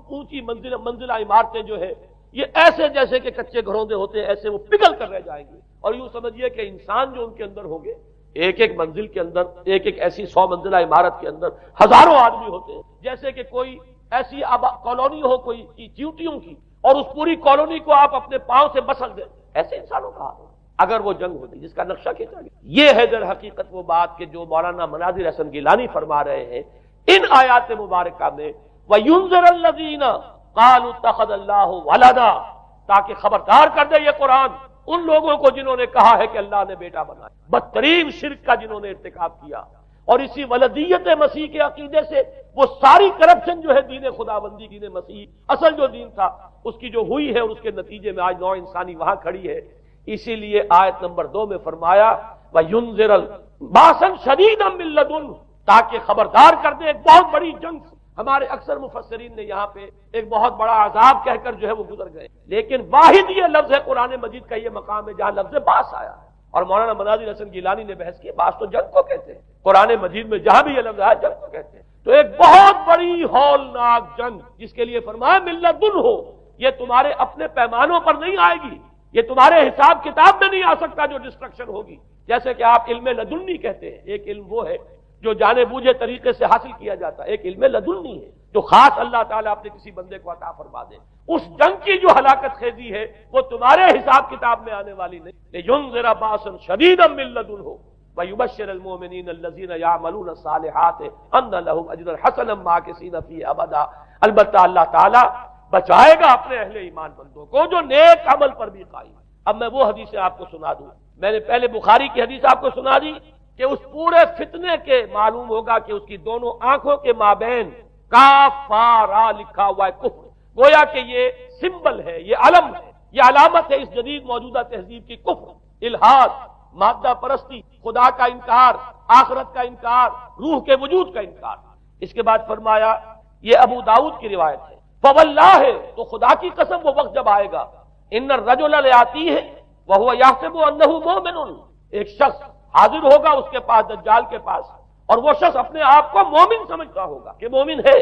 اونچی منزلہ عمارتیں جو ہے یہ ایسے جیسے کہ کچے گھروندے ہوتے ہیں، ایسے وہ پگھل کر رہ جائیں گے، اور یوں سمجھیے کہ انسان جو ان کے اندر ہوں گے، ایک ایک منزل کے اندر، ایک ایک ایسی 100 منزلہ عمارت کے اندر ہزاروں آدمی ہوتے ہیں، جیسے کہ کوئی ایسی کالونی ہو کوئی چیونٹیوں کی، اور اس پوری کالونی کو آپ اپنے پاؤں سے مسل دیں، ایسے انسانوں کا حال اگر وہ جنگ ہوتی جس کا نقشہ کھینچا گیا۔ یہ ہے در حقیقت وہ بات کہ جو مولانا مناظر حسن گیلانی فرما رہے ہیں ان آیات مبارکہ میں، وَيُنذِرَ الَّذِينَ قَالُوا اتَّخَذَ اللَّهُ وَلَدًا، تاکہ خبردار کر دے یہ قرآن ان لوگوں کو جنہوں نے کہا ہے کہ اللہ نے بیٹا بنایا، بدترین شرک کا جنہوں نے ارتکاب کیا، اور اسی ولدیت مسیح کے عقیدے سے وہ ساری کرپشن جو ہے دین خداوندی، دین مسیح اصل جو دین تھا اس کی جو ہوئی ہے، اور اس کے نتیجے میں آج نوع انسانی وہاں کھڑی ہے۔ اسی لیے آیت نمبر 2 میں فرمایا وَيُنذِرَ بَأْسًا شَدِيدًا مِّن لَّدُنْهُ، تاکہ خبردار کر دے ایک بہت بڑی جنگ۔ ہمارے اکثر مفسرین نے یہاں پہ ایک بہت بڑا عذاب کہہ کر جو ہے وہ گزر گئے، لیکن واحد یہ لفظ ہے قرآن مجید کا یہ مقام ہے جہاں لفظ باس آیا ہے، اور مولانا مناظر حسن گیلانی نے بحث کی باس تو جنگ کو کہتے ہیں، قرآن مجید میں جہاں بھی یہ لفظ آیا جنگ کو کہتے ہیں۔ تو ایک بہت بڑی ہولناک جنگ جس کے لیے فرمایا مِن لَّدُنْهُ، یہ تمہارے اپنے پیمانوں پر نہیں آئے گی، یہ تمہارے حساب کتاب میں نہیں آ سکتا جو ڈسٹرکشن ہوگی، جیسے کہ آپ علم لدنی کہتے ہیں، ایک علم وہ ہے جو جانے بوجھے طریقے سے حاصل کیا جاتا ہے، ایک علم لدنی ہے جو خاص اللہ تعالیٰ اپنے کسی بندے کو عطا فرما دے۔ اس جنگ کی جو ہلاکت خیزی ہے وہ تمہارے حساب کتاب میں آنے والی نہیں۔ لِيُنذِرَ بَأْسًا شَدِيدًا مِّن لَّدُنْهُ وَيُبَشِّرَ الْمُؤْمِنِينَ الَّذِينَ يَعْمَلُونَ الصَّالِحَاتِ أَنَّ لَهُمْ أَجْرًا حَسَنًا مَّاكِثِينَ فِيهِ أَبَدًا، البتہ اللہ تعالیٰ بچائے گا اپنے اہل ایمان بندوں کو جو نیک عمل پر بھی قائم ہے۔ اب میں وہ حدیثیں آپ کو سنا دوں، میں نے پہلے بخاری کی حدیث آپ کو سنا دی کہ اس پورے فتنے کے معلوم ہوگا کہ اس کی دونوں آنکھوں کے مابین کافارا لکھا ہوا ہے کفر، گویا کہ یہ سمبل ہے، یہ علم ہے، یہ علامت ہے اس جدید موجودہ تہذیب کی، کفر، الحاد، مادہ پرستی، خدا کا انکار، آخرت کا انکار، روح کے وجود کا انکار۔ اس کے بعد فرمایا، یہ ابو داؤد کی روایت ہے، فواللہ، تو خدا کی قسم وہ وقت جب آئے گا، ان الرجل لیاتی ہے وہو یحسب انہ مومن، ایک شخص حاضر ہوگا اس کے پاس، دجال کے پاس، اور وہ شخص اپنے آپ کو مومن سمجھتا ہوگا کہ مومن ہے،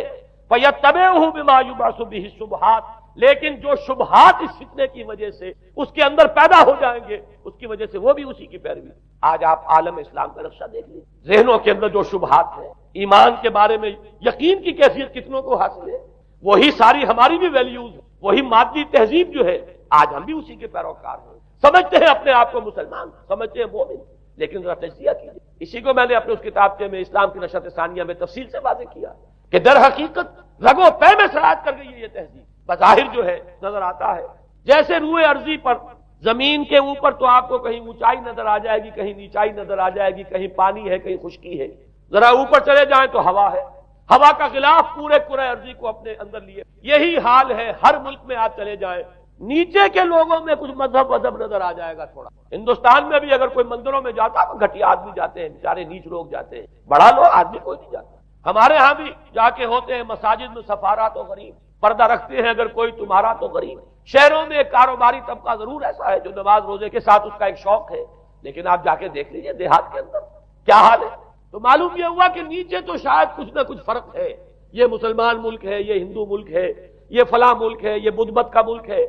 فیتبعہ بما یبعث بہ الشبہات، لیکن جو شبہات اس فتنے کی وجہ سے اس کے اندر پیدا ہو جائیں گے، اس کی وجہ سے وہ بھی اسی کی پیروی۔ آج آپ عالم اسلام کا نقشہ دیکھ لیجیے، ذہنوں کے اندر جو شبہات ہیں، ایمان کے بارے میں یقین کی کیفیت کتنوں کو حاصل ہے، وہی ساری ہماری بھی ویلیوز ہیں، وہی مادی تہذیب جو ہے، آج ہم بھی اسی کے پیروکار ہیں، سمجھتے ہیں اپنے آپ کو مسلمان، سمجھتے ہیں مومن، لیکن ذرا تجزیہ کیجیے۔ اسی کو میں نے اپنے اس کتابچے میں اسلام کی نشرت ثانیہ میں تفصیل سے واضح کیا کہ در حقیقت رگو پے میں سرایت کر گئی ہے یہ تہذیب، بظاہر جو ہے نظر آتا ہے جیسے روئے ارضی پر، زمین کے اوپر تو آپ کو کہیں اونچائی نظر آ جائے گی، کہیں نیچائی نظر آ جائے گی، کہیں پانی ہے، کہیں خشکی ہے، ذرا اوپر چلے جائیں تو ہوا ہے، ہوا کا غلاف پورے کرۂ ارضی کو اپنے اندر لیے، یہی حال ہے ہر ملک میں آپ چلے جائیں، نیچے کے لوگوں میں کچھ مذہب نظر آ جائے گا تھوڑا۔ ہندوستان میں بھی اگر کوئی مندروں میں جاتا تو گھٹیا آدمی جاتے ہیں، بیچارے نیچ لوگ جاتے ہیں، بڑا لوگ آدمی کوئی نہیں جاتا۔ ہمارے ہاں بھی جا کے ہوتے ہیں مساجد میں، سفارا تو غریب، پردہ رکھتے ہیں اگر کوئی تمہارا تو غریب۔ شہروں میں ایک کاروباری طبقہ ضرور ایسا ہے جو نماز روزے کے ساتھ اس کا ایک شوق ہے، لیکن آپ جا کے دیکھ لیجیے دیہات کے اندر کیا حال ہے، تو معلوم یہ ہوا کہ نیچے تو شاید کچھ نہ کچھ فرق ہے، یہ مسلمان ملک ہے، یہ ہندو ملک ہے، یہ فلاں ملک ہے، یہ بدھ مت کا ملک ہے،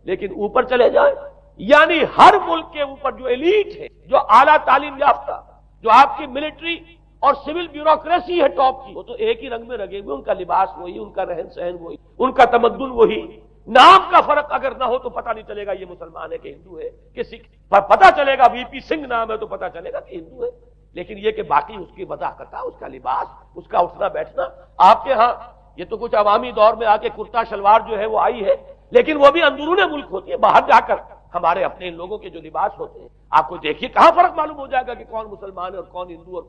لیکن اوپر چلے جائیں، یعنی ہر ملک کے اوپر جو ایلیٹ ہے، جو اعلیٰ تعلیم یافتہ، جو آپ کی ملٹری اور سول بیوروکریسی ہے ٹاپ کی، وہ تو ایک ہی رنگ میں رگے ہوئے، ان کا لباس وہی، ان کا رہن سہن وہی، ان کا تمدن وہی، نام کا فرق اگر نہ ہو تو پتہ نہیں چلے گا یہ مسلمان ہے کہ ہندو ہے کہ سکھ، پتہ چلے گا وی پی سنگھ نام ہے تو پتہ چلے گا کہ ہندو ہے، لیکن یہ کہ باقی اس کی وضاحت، اس کا لباس، اس کا اٹھنا بیٹھنا، آپ کے ہاں یہ تو کچھ عوامی دور میں آ کے کرتا شلوار جو ہے وہ آئی ہے، لیکن وہ بھی اندرون ملک ہوتی ہے، باہر جا کر ہمارے اپنے ان لوگوں کے جو لباس ہوتے ہیں، آپ کو دیکھیے کہاں فرق معلوم ہو جائے گا کہ کون مسلمان ہے اور کون ہندو اور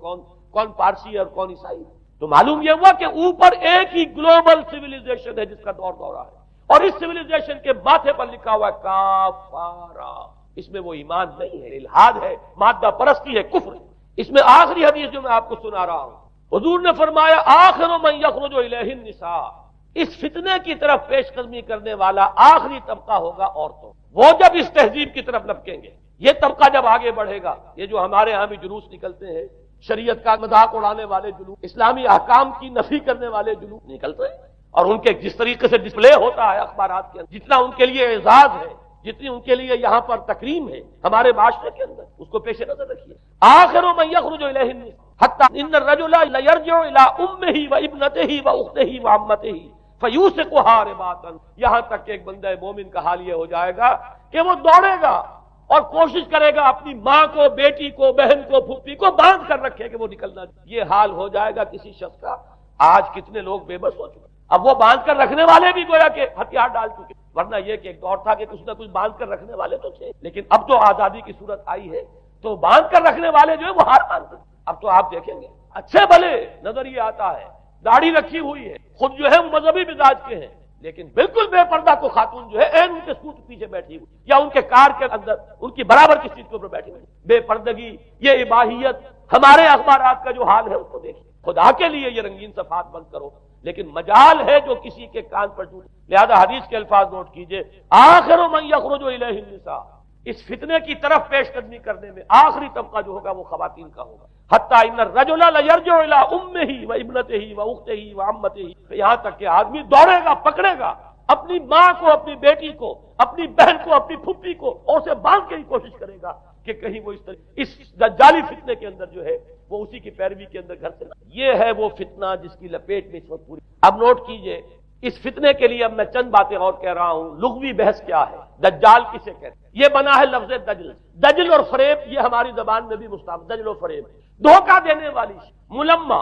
کون پارسی ہے اور کون عیسائی۔ تو معلوم یہ ہوا کہ اوپر ایک ہی گلوبل سیویلائزیشن ہے جس کا دور دورہ ہے، اور اس سیویلائزیشن کے ماتھے پر لکھا ہوا ہے کافارا، اس میں وہ ایمان نہیں ہے، الحاد ہے، مادہ پرستی ہے، کفر ہے۔ اس میں آخری حدیث جو میں آپ کو سنا رہا ہوں، حضور نے فرمایا آخر من یخرج الیہ النساء، اس فتنے کی طرف پیش قدمی کرنے والا آخری طبقہ ہوگا عورتوں، وہ جب اس تہذیب کی طرف لپکیں گے، یہ طبقہ جب آگے بڑھے گا، یہ جو ہمارے ہاں بھی جلوس نکلتے ہیں، شریعت کا مذاق اڑانے والے جلوس، اسلامی احکام کی نفی کرنے والے جلوس نکلتے ہیں، اور ان کے جس طریقے سے ڈسپلے ہوتا ہے اخبارات کے اندر، جتنا ان کے لیے اعزاز ہے، جتنی ان کے لیے یہاں پر تکریم ہے ہمارے معاشرے کے اندر، اس کو پیش نظر رکھیے۔ آخر من یخرج الیہ النساء حتی ان الرجل لیرجع الی امہ وابنتہ واختہ وعمتہ فیوثقها رباطا، یہاں تک کہ ایک بندہ مومن کا حال یہ ہو جائے گا کہ وہ دوڑے گا اور کوشش کرے گا اپنی ماں کو، بیٹی کو، بہن کو، پھوپھی کو باندھ کر رکھے کہ وہ نکلنا، یہ حال ہو جائے گا کسی شخص کا۔ آج کتنے لوگ بے بس ہو چکے، اب وہ باندھ کر رکھنے والے بھی گویا کہ ہتھیار ڈال چکے، ورنہ یہ کہ ایک دور تھا کہ کچھ نہ کچھ باندھ کر رکھنے والے تو تھے، لیکن اب تو آزادی کی صورت آئی ہے تو باندھ کر رکھنے والے جو ہے وہ ہار مانتے ہیں۔ اب تو آپ دیکھیں گے اچھے بھلے نظر یہ آتا ہے، داڑھی رکھی ہوئی ہے، خود جو ہے وہ مذہبی مزاج کے ہیں، لیکن بالکل بے پردہ کو خاتون جو ہے این ان کے سوٹ پیچھے بیٹھی ہوئی یا ان کے کار کے اندر ان کی برابر کی سیٹ کے اوپر بیٹھی ہوئی، بے پردگی، یہ اباحیت، ہمارے اخبارات کا جو حال ہے اس کو دیکھیے۔ خدا کے لیے یہ رنگین صفحات بند کرو، لیکن مجال ہے جو کسی کے کان پر ٹوٹے، لہذا حدیث کے الفاظ نوٹ کیجئے، آخر من یخرج الیہ النساء، اس فتنے کی طرف پیش قدمی کرنے میں آخری طبقہ جو ہوگا وہ خواتین کا ہوگا، حتی ان الرجل لیرجع الی امہ وابنتہ واختہ وعمتہ، یہاں تک کہ آدمی دوڑے گا، پکڑے گا اپنی ماں کو، اپنی بیٹی کو، اپنی بہن کو، اپنی پھوپھی کو، اور اسے باندھ کے ہی کوشش کرے گا کہ کہیں وہ اس دجالی فتنے کے اندر جو ہے وہ اسی کی پیروی کے اندر گھر سے نہ۔ یہ ہے وہ فتنہ جس کی لپیٹ میں اس وقت پوری۔ اب نوٹ کیجئے اس فتنے کے لیے اب میں چند باتیں اور کہہ رہا ہوں۔ لغوی بحث کیا ہے، دجال کسے کہتے ہیں؟ یہ بنا ہے لفظ دجل، دجل اور فریب، یہ ہماری زبان میں بھی مستعمل، دجل و فریب، دھوکہ دینے والی، ملمہ،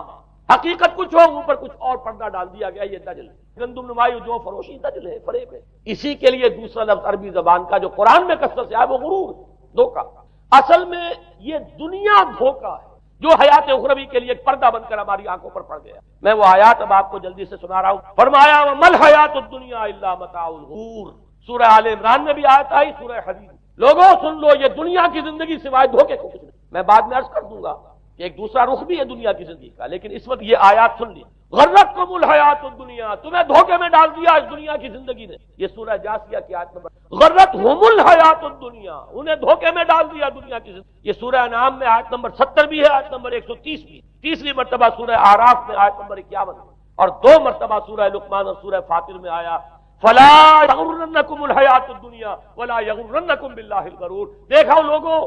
حقیقت کچھ ہو اوپر کچھ اور پردہ ڈال دیا گیا، یہ دجل ہے، گندم نمائی جو فروشی دجل ہے، فریب ہے۔ اسی کے لیے دوسرا لفظ عربی زبان کا جو قرآن میں کثرت سے آیا وہ غرور، دھوکہ۔ اصل میں یہ دنیا دھوکہ ہے جو حیات اخروی کے لیے ایک پردہ بن کر ہماری آنکھوں پر پڑ گیا۔ میں وہ آیات اب آپ کو جلدی سے سنا رہا ہوں۔ فرمایا وَمَا الْحَيَاةُ الدُّنْيَا إِلَّا مَتَاعُ الْغُرُورِ، سورہ آل عمران میں بھی آیت آئی، سورہ حدید، لوگوں سن لو یہ دنیا کی زندگی سوائے دھوکے کو کچھ نہیں۔ میں بعد میں عرض کر دوں گا کہ ایک دوسرا رخ بھی ہے دنیا کی زندگی کا، لیکن اس وقت یہ آیات سن لی۔ غرتکم الحیات الدنیا، تمہیں دھوکے میں ڈال دیا اس دنیا کی زندگی نے. یہ سورہ جاثیہ کی آیت نمبر. غرتہم الحیات الدنیا، انہیں دھوکے میں ڈال دیا دنیا کی زندگی. یہ سورہ انعام میں آیت نمبر 70 بھی ہے، آیت نمبر 130 بھی. تیسری مرتبہ سورہ اعراف میں آیت نمبر 51 اور 2 مرتبہ سورہ لقمان اور سورہ فاطر میں آیا فلا یغرنکم الحیات الدنیا ولا یغرنکم باللہ الغرور. دیکھو لوگوں،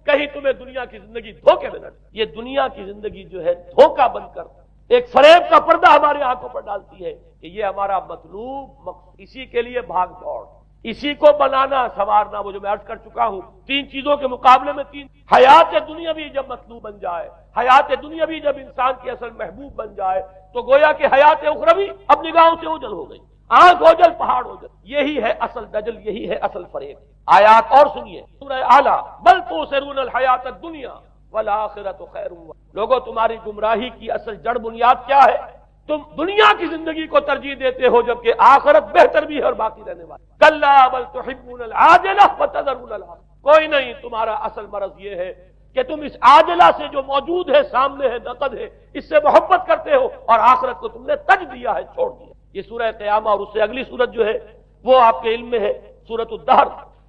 کہیں تمہیں دنیا کی زندگی دھوکے میں نہ ڈالے. یہ دنیا کی زندگی جو ہے دھوکہ بن کر ایک فریب کا پردہ ہماری آنکھوں پر ڈالتی ہے کہ یہ ہمارا مطلوب مقصود، اسی کے لیے بھاگ دوڑ، اسی کو بنانا سنوارنا. وہ جو میں عرض کر چکا ہوں، 3 چیزوں کے مقابلے میں 3. حیات دنیاوی جب مطلوب بن جائے، حیات دنیاوی جب انسان کی اصل محبوب بن جائے، تو گویا کہ حیات اخروی اب نگاہوں سے اوجل ہو گئی. آنکھ اوجل پہاڑ اوجل. یہی ہے اصل دجل، یہی ہے اصل فریب. آیات اور سنیے سورہ اعلیٰ، بل تؤثرون الحیات الدنیا والآخرۃ خیر. لوگوں، تمہاری گمراہی کی اصل جڑ بنیاد کیا ہے؟ تم دنیا کی زندگی کو ترجیح دیتے ہو جبکہ آخرت بہتر بھی ہے اور باقی رہنے والی. کلا بل تحبون العاجلہ وتذرون الآخرہ. کوئی نہیں، تمہارا اصل مرض یہ ہے کہ تم اس عاجلہ سے جو موجود ہے، سامنے ہے، نقد ہے، اس سے محبت کرتے ہو اور آخرت کو تم نے تج دیا ہے، چھوڑ دیا. یہ سورہ قیامہ اور اس سے اگلی سورت جو ہے وہ آپ کے علم میں ہے، سورۃ الدہر.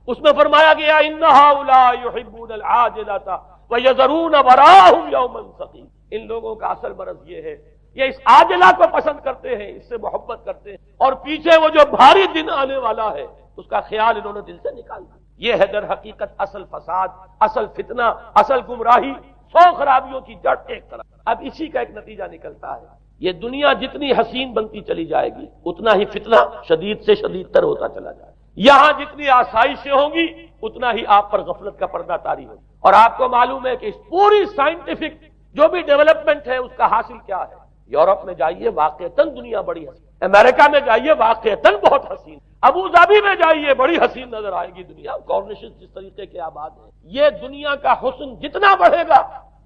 اس میں فرمایا گیا ان ہؤلاء یحبون العاجلۃ وَيَذَرُونَ وَرَاءَهُمْ يَوْمًا ثَقِيلًا. ان لوگوں کا اصل مرض یہ ہے، یہ اس عاجلہ کو پسند کرتے ہیں، اس سے محبت کرتے ہیں، اور پیچھے وہ جو بھاری دن آنے والا ہے اس کا خیال انہوں نے دل سے نکال دیا. یہ ہے در حقیقت اصل فساد، اصل فتنہ، اصل گمراہی. 100 خرابیوں کی جڑ ایک طرف. اب اسی کا ایک نتیجہ نکلتا ہے، یہ دنیا جتنی حسین بنتی چلی جائے گی اتنا ہی فتنہ شدید سے شدید تر ہوتا چلا جائے گا. یہاں جتنی آسائشیں ہوں گی اتنا ہی آپ پر غفلت کا پردہ طاری ہوگا. اور آپ کو معلوم ہے کہ اس پوری سائنٹیفک جو بھی ڈیولپمنٹ ہے اس کا حاصل کیا ہے؟ یورپ میں جائیے واقعتاً دنیا بڑی حسین، امریکہ میں جائیے واقعتاً بہت حسین، ابو ظبی میں جائیے بڑی حسین نظر آئے گی دنیا. کارنیشن جس طریقے کے آباد ہیں، یہ دنیا کا حسن جتنا بڑھے گا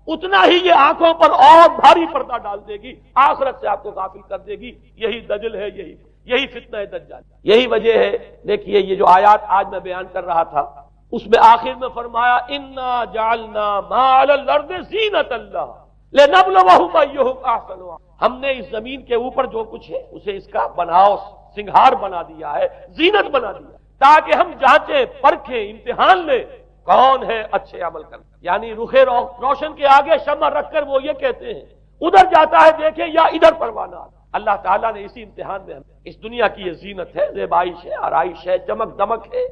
اتنا ہی یہ آنکھوں پر اور بھاری پردہ ڈال دے گی، آخرت سے آپ کو غافل کر دے گی. یہی دجل ہے، یہی فتنہ دجال. یہی وجہ ہے. دیکھیے یہ جو آیات آج میں بیان کر رہا تھا اس میں آخر میں فرمایا انا جعلنا ما علی الارض زینۃ اللہ لنبلوہم ایہم احسن. ہم نے اس زمین کے اوپر جو کچھ ہے اسے اس کا بناؤ سنگھار بنا دیا ہے، زینت بنا دیا، تاکہ ہم جانچیں، پرکھیں، امتحان لیں کون ہے اچھے عمل کرنا. یعنی رخ روشن کے آگے شمع رکھ کر وہ یہ کہتے ہیں ادھر جاتا ہے دیکھیں یا ادھر پروانہ. اللہ تعالیٰ نے اسی امتحان میں اس دنیا کی یہ زینت ہے، زیبائش ہے، آرائش ہے، چمک دمک ہے،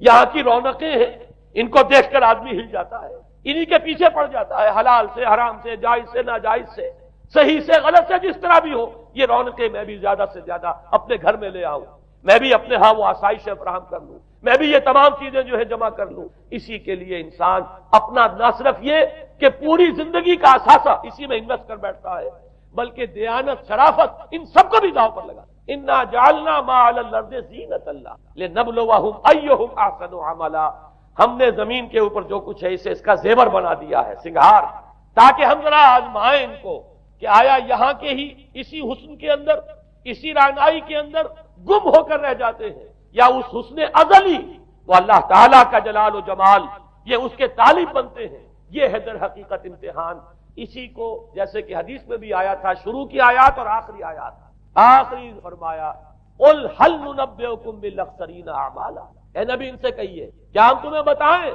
یہاں کی رونقیں ہیں، ان کو دیکھ کر آدمی ہل جاتا ہے، انہی کے پیچھے پڑ جاتا ہے. حلال سے حرام سے، جائز سے ناجائز سے، صحیح سے غلط سے، جس طرح بھی ہو یہ رونقیں میں بھی زیادہ سے زیادہ اپنے گھر میں لے آؤں، میں بھی اپنے ہاں وہ آسائشیں فراہم کر لوں، میں بھی یہ تمام چیزیں جو ہے جمع کر لوں. اسی کے لیے انسان اپنا نہ صرف یہ کہ پوری زندگی کا اثاثہ اسی میں انویسٹ کر بیٹھتا ہے بلکہ دیانت، شرافت، ان سب کو بھی داؤ پر لگا. انا جعلنا ما علی الارض زینۃ اللہ لنبلوہم ایہم احسن عملا. ہم نے زمین کے اوپر جو کچھ ہے اسے اس کا زیور بنا دیا ہے، سنگھار، تاکہ ہم ذرا آزمائیں ان کو کہ آیا یہاں کے ہی اسی حسن کے اندر، اسی رعنائی کے اندر گم ہو کر رہ جاتے ہیں، یا اس حسن ازلی وہ اللہ تعالیٰ کا جلال و جمال یہ اس کے طالب بنتے ہیں. یہ ہے در حقیقت امتحان. اسی کو جیسے کہ حدیث میں بھی آیا تھا، شروع کی آیات اور آخری آیات، آخری فرمایا قل هل ننبئکم بالاخسرین اعمالا. اے نبی ان سے کہیے کیا ہم تمہیں بتائیں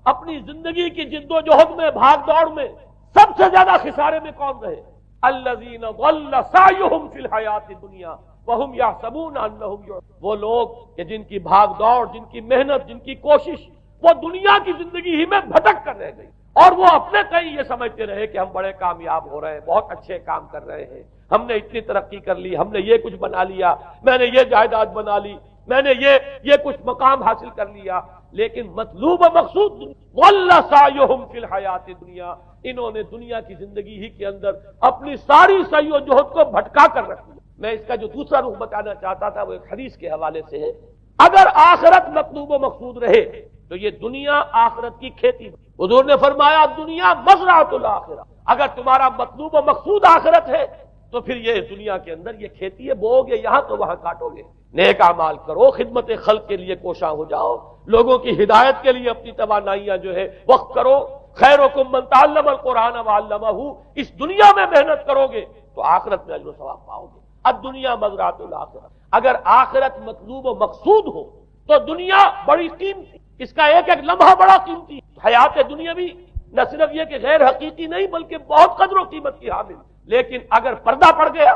اپنی زندگی کی جد و جہد میں، بھاگ دوڑ میں سب سے زیادہ خسارے میں کون رہے؟ الذین ضل سعیہم فی الحیات الدنیا وہم یحسبون انہم یحسنون. وہ لوگ کہ جن کی بھاگ دوڑ، جن کی محنت، جن کی کوشش وہ دنیا کی زندگی ہی میں بھٹک کر رہ گئی، اور وہ اپنے کہیں یہ سمجھتے رہے کہ ہم بڑے کامیاب ہو رہے ہیں، بہت اچھے کام کر رہے ہیں، ہم نے اتنی ترقی کر لی، ہم نے یہ کچھ بنا لیا، میں نے یہ جائیداد بنا لی، میں نے یہ کچھ مقام حاصل کر لیا. لیکن مطلوب و مقصود ضل سعیہم فی الحیات الدنیا، انہوں نے دنیا کی زندگی ہی کے اندر اپنی ساری سعی و جہد کو بھٹکا کر رکھ دیا. میں اس کا جو دوسرا رخ بتانا چاہتا تھا وہ ایک حدیث کے حوالے سے ہے. اگر آخرت مطلوب و مقصود رہے تو یہ دنیا آخرت کی کھیتی. حضور نے فرمایا دنیا مزرعۃ الآخرہ. اگر تمہارا مطلوب و مقصود آخرت ہے تو پھر یہ دنیا کے اندر یہ کھیتی ہے، بو گے یہاں تو وہاں کاٹو گے. نیک اعمال کرو، خدمت خلق کے لیے کوشاں ہو جاؤ، لوگوں کی ہدایت کے لیے اپنی توانائیاں جو ہے وقف کرو. خیرکم من تعلم القرآن وعلمہ. اس دنیا میں محنت کرو گے تو آخرت میں اجر و ثواب پاؤ گے۔ الدنیا مزرعۃ الآخرہ، اگر آخرت مطلوب و مقصود ہو تو دنیا بڑی قیمتی، اس کا ایک ایک لمحہ بڑا قیمتی۔ حیات دنیاوی نہ صرف یہ کہ غیر حقیقی نہیں بلکہ بہت قدر و قیمت کی حامل، لیکن اگر پردہ پڑ گیا،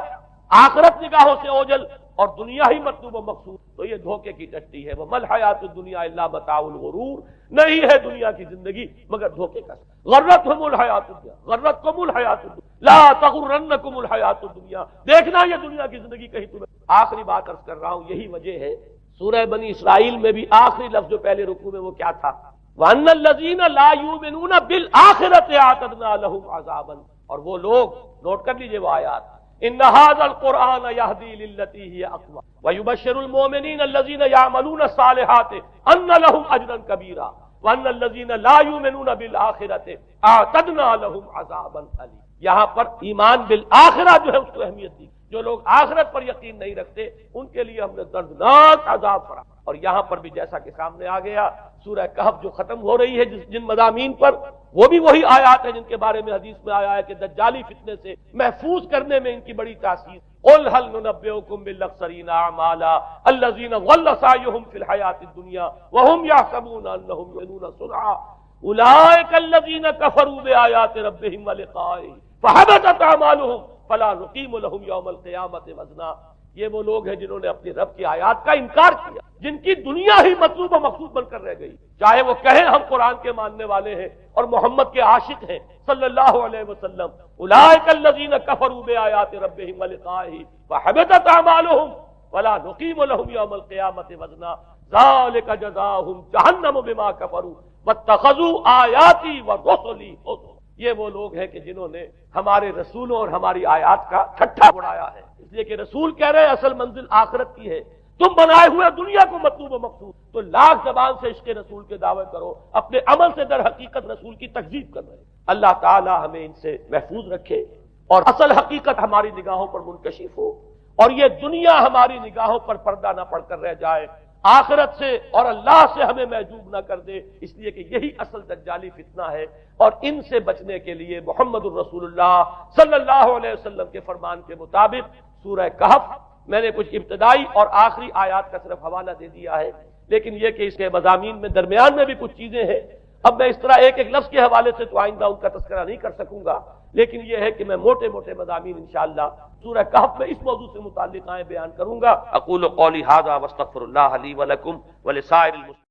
آخرت نگاہوں سے اوجھل اور دنیا ہی مطلوب و مقصود، تو یہ دھوکے کی کشتی ہے۔ وَمَا الْحَيَاةُ الدُّنْيَا إِلَّا مَتَاعُ الْغُرُورِ، نہیں ہے دنیا کی زندگی مگر دھوکے کا۔ غرتہم الحیات الدنیا، غرتکم الحیات الدنیا، لا تغرنکم الحیات الدنیا، دیکھنا یہ دنیا کی زندگی کہیں تمہیں۔ آخری بات عرض کر رہا ہوں، یہی وجہ ہے سورہ بنی اسرائیل میں بھی آخری لفظ جو پہلے رکوع میں وہ کیا تھا؟ وَأَنَّ الَّذِينَ لَا يُؤْمِنُونَ بِالْآخِرَةِ أَعْتَدْنَا لَهُمْ عَذَابًا، اور وہ لوگ، نوٹ کر لیجئے وہ آیات، ان هذا القرآن يهدي للتي هي اقوم ويبشر المؤمنين الذين يعملون الصالحات ان لهم اجرا كبيرا وان الذين لا يؤمنون بالآخرة اعتدنا لهم عذابا اليما۔ یہاں پر ایمان بالآخرہ جو ہے اس کو اہمیت دی، جو لوگ آخرت پر یقین نہیں رکھتے ان کے لیے ہم نے دردناک عذاب فراہم۔ اور یہاں پر بھی جیسا کہ سامنے آ گیا، سورہ کہف جو ختم ہو رہی ہے جن مضامین پر، وہ بھی وہی آیات ہیں جن کے بارے میں حدیث میں آیا ہے کہ دجالی فتنے سے محفوظ کرنے میں ان کی بڑی تاثیر۔ قل هل ننبئكم بالاخسرین اعمالا الذین ضل سعیهم فی الحیاۃ الدنیا وهم یحسبون انهم یحسنون صنعا اولئک الذین کفروا بآیات ربهم ولقائه فحبطت اعمالهم فلا نقیم لهم یوم القیامۃ وزنا۔ یہ وہ لوگ ہیں جنہوں نے اپنی رب کی آیات کا انکار کیا، جن کی دنیا ہی مطلوب و مقصود بن کر رہ گئی، چاہے وہ کہیں ہم قرآن کے ماننے والے ہیں اور محمد کے عاشق ہیں صلی اللہ علیہ وسلم۔ اولئک الذین کفروا بآیات ربهم ولقائه فحبطت اعمالهم ولا نقیم لهم یوم القیامۃ وزنا ذلک جزاؤہم جہنم بما کفروا واتخذوا آیاتی ورسلی ہزوا۔ یہ وہ لوگ ہیں کہ جنہوں نے ہمارے رسولوں اور ہماری آیات کا ٹھٹھا اڑایا ہے، اس لیے کہ رسول کہہ رہے اصل منزل آخرت کی ہے، تم بنائے ہوئے دنیا کو مطلوب و مقصود، تو لاکھ زبان سے عشق رسول کے دعوے کرو، اپنے عمل سے در حقیقت رسول کی تکذیب کر رہے۔ اللہ تعالی ہمیں ان سے محفوظ رکھے اور اصل حقیقت ہماری نگاہوں پر منکشف ہو، اور یہ دنیا ہماری نگاہوں پر پردہ نہ پڑ کر رہ جائے، آخرت سے اور اللہ سے ہمیں محجوب نہ کر دے، اس لیے کہ یہی اصل دجالی فتنہ ہے۔ اور ان سے بچنے کے لیے محمد الرسول اللہ صلی اللہ علیہ وسلم کے فرمان کے مطابق سورہ کہف، میں نے کچھ ابتدائی اور آخری آیات کا صرف حوالہ دے دیا ہے، لیکن یہ کہ اس کے مضامین میں درمیان میں بھی کچھ چیزیں ہیں، اب میں اس طرح ایک ایک لفظ کے حوالے سے تو آئندہ ان کا تذکرہ نہیں کر سکوں گا، لیکن یہ ہے کہ میں موٹے موٹے مضامین انشاءاللہ سورہ کہف میں اس موضوع سے متعلق بیان کروں گا۔ اقول قولی ھذا واستغفر اللہ لی ولکم ولسائر المسلمین۔